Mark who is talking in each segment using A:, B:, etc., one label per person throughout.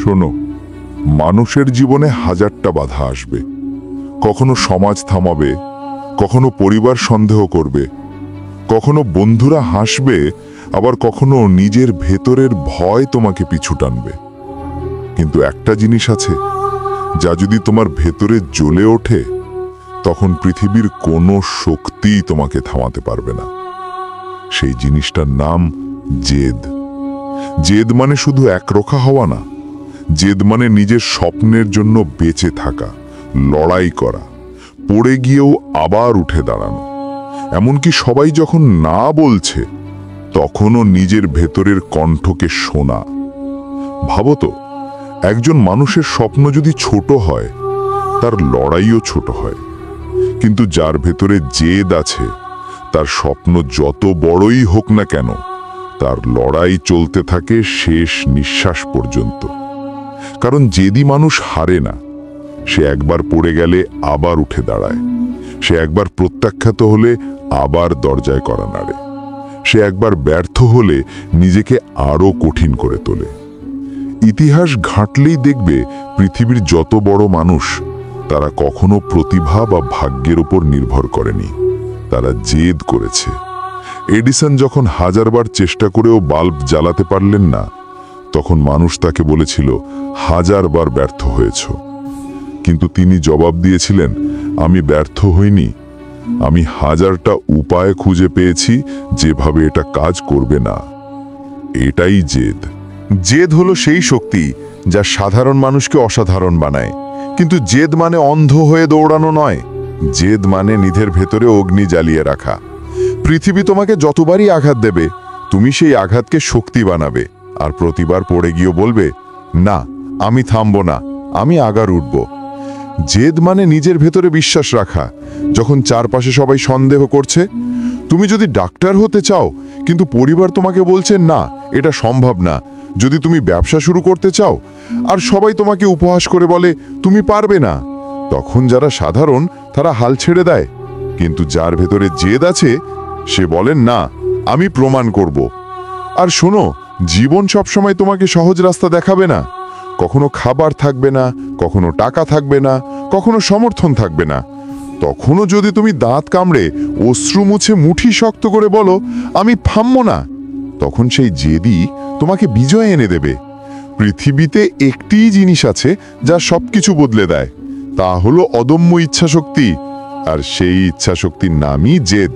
A: শোনো, মানুষের জীবনে হাজারটা বাধা আসবে। কখনো সমাজ থামাবে, কখনো পরিবার সন্দেহ করবে, কখনো বন্ধুরা হাসবে, আবার কখনো নিজের ভেতরের ভয় তোমাকে পিছু টানবে। কিন্তু একটা জিনিস আছে, যা যদি তোমার ভেতরে জ্বলে ওঠে, তখন পৃথিবীর কোনো শক্তি তোমাকে থামাতে পারবে না। সেই জিনিসটার নাম জেদ। জেদ মানে শুধু একরোখা হওয়া না, জেদ মানে নিজের স্বপ্নের জন্য বেঁচে থাকা, লড়াই করা, পড়ে গিয়েও আবার উঠে দাঁড়ানো। এমনকি সবাই যখন না বলছে, তখনও নিজের ভেতরের কণ্ঠকে শোনা। ভাবো তো, একজন মানুষের স্বপ্ন যদি ছোট হয়, তার লড়াইও ছোট হয়। কিন্তু যার ভেতরে জেদ আছে, তার স্বপ্ন যত বড়ই হোক না কেন, তার লড়াই চলতে থাকে শেষ নিঃশ্বাস পর্যন্ত। কারণ জেদি মানুষ হারে না। সে একবার পড়ে গেলে আবার উঠে দাঁড়ায়। সে একবার প্রত্যাখ্যাত হলে আবার দরজায় কড়া নাড়ে। সে একবার ব্যর্থ হলে নিজেকে আরো কঠিন করে তোলে। ইতিহাস ঘাঁটলেই দেখবে, পৃথিবীর যত বড় মানুষ, তারা কখনো প্রতিভা বা ভাগ্যের উপর নির্ভর করেনি, তারা জেদ করেছে। এডিসন যখন হাজারবার চেষ্টা করেও বাল্ব জ্বালাতে পারলেন না, তখন মানুষ তাকে বলেছিল, হাজারবার ব্যর্থ হয়েছ। কিন্তু তিনি জবাব দিয়েছিলেন, আমি ব্যর্থ হইনি, আমি হাজারটা উপায় খুঁজে পেয়েছি যেভাবে এটা কাজ করবে না। এটাই জেদ।
B: জেদ হলো সেই শক্তি যা সাধারণ মানুষকে অসাধারণ বানায়। কিন্তু জেদ মানে অন্ধ হয়ে দৌড়ানো নয়। জেদ মানে নিজের ভেতরে অগ্নি জ্বালিয়ে রাখা। পৃথিবী তোমাকে যতবারই আঘাত দেবে, তুমি সেই আঘাতকে শক্তি বানাবে। আর প্রতিবার পড়ে গিয়ে বলবে, না, আমি থামবো না, আমি আগার উঠব। জেদ মানে নিজের ভেতরে বিশ্বাস রাখা, যখন চারপাশে সবাই সন্দেহ করছে। তুমি যদি ডাক্তার হতে চাও, কিন্তু পরিবার তোমাকে বলছে, না, এটা সম্ভব না। যদি তুমি ব্যবসা শুরু করতে চাও, আর সবাই তোমাকে উপহাস করে বলে, তুমি পারবে না, তখন যারা সাধারণ, তারা হাল ছেড়ে দেয়। কিন্তু যার ভেতরে জেদ আছে, সে বলেন, না, আমি প্রমাণ করব। আর শোনো, জীবন সবসময় তোমাকে সহজ রাস্তা দেখাবে না। কখনো খাবার থাকবে না, কখনো টাকা থাকবে না, কখনো সমর্থন থাকবে না। তখনও যদি তুমি দাঁত কামড়ে অশ্রু মুছে মুঠি শক্ত করে বলো, আমি থামবো না, তখন সেই জেদি তোমাকে বিজয় এনে দেবে। পৃথিবীতে একটিই জিনিস আছে যা সবকিছু বদলে দেয়, তা হলো অদম্য ইচ্ছাশক্তি। আর সেই ইচ্ছাশক্তির নামই জেদ।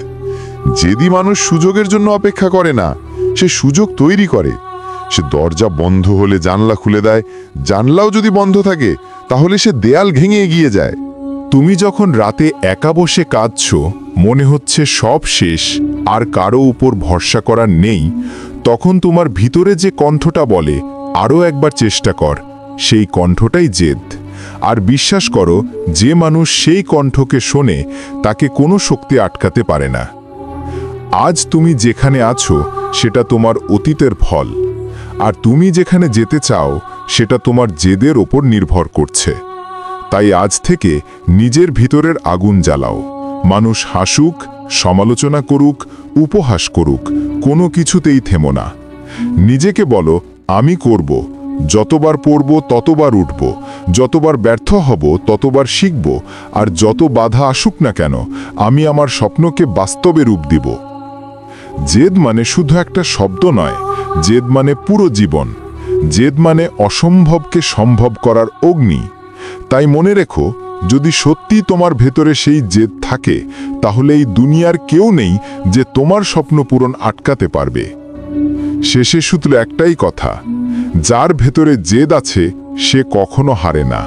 B: জেদি মানুষ সুযোগের জন্য অপেক্ষা করে না, সে সুযোগ তৈরি করে। সে দরজা বন্ধ হলে জানলা খুলে দেয়, জানলাও যদি বন্ধ থাকে, তাহলে সে দেয়াল ভেঙে এগিয়ে যায়।
A: তুমি যখন রাতে একা বসে কাঁদছো, মনে হচ্ছে সব শেষ, আর কারো উপর ভরসা করার নেই, তখন তোমার ভিতরে যে কণ্ঠটা বলে, আরও একবার চেষ্টা কর, সেই কণ্ঠটাই জেদ। আর বিশ্বাস করো, যে মানুষ সেই কণ্ঠকে শোনে, তাকে কোনো শক্তি আটকাতে পারে না। আজ তুমি যেখানে আছো, সেটা তোমার অতীতের ফল। আর তুমি যেখানে যেতে চাও, সেটা তোমার জেদের ওপর নির্ভর করছে। তাই আজ থেকে নিজের ভিতরের আগুন জ্বালাও। মানুষ হাসুক, সমালোচনা করুক, উপহাস করুক, কোনো কিছুতেই থেমো না। নিজেকে বলো, আমি করব। যতবার পড়ব ততবার উঠব, যতবার ব্যর্থ হব ততবার শিখব, আর যত বাধা আসুক না কেন, আমি আমার স্বপ্নকে বাস্তবে রূপ দিব। জেদ মানে শুধু একটা শব্দ নয়, জেদ মানে পুরো জীবন। জেদ মানে অসম্ভবকে সম্ভব করার অগ্নি। তাই মনে রেখো, যদি সত্যি তোমার ভেতরে সেই জেদ থাকে, তাহলে এই দুনিয়ার কেউ নেই যে তোমার স্বপ্ন পূরণ আটকাতে পারবে। শেষে শুধু একটাই কথা, যার ভেতরে জেদ আছে, সে কখনো হারে না।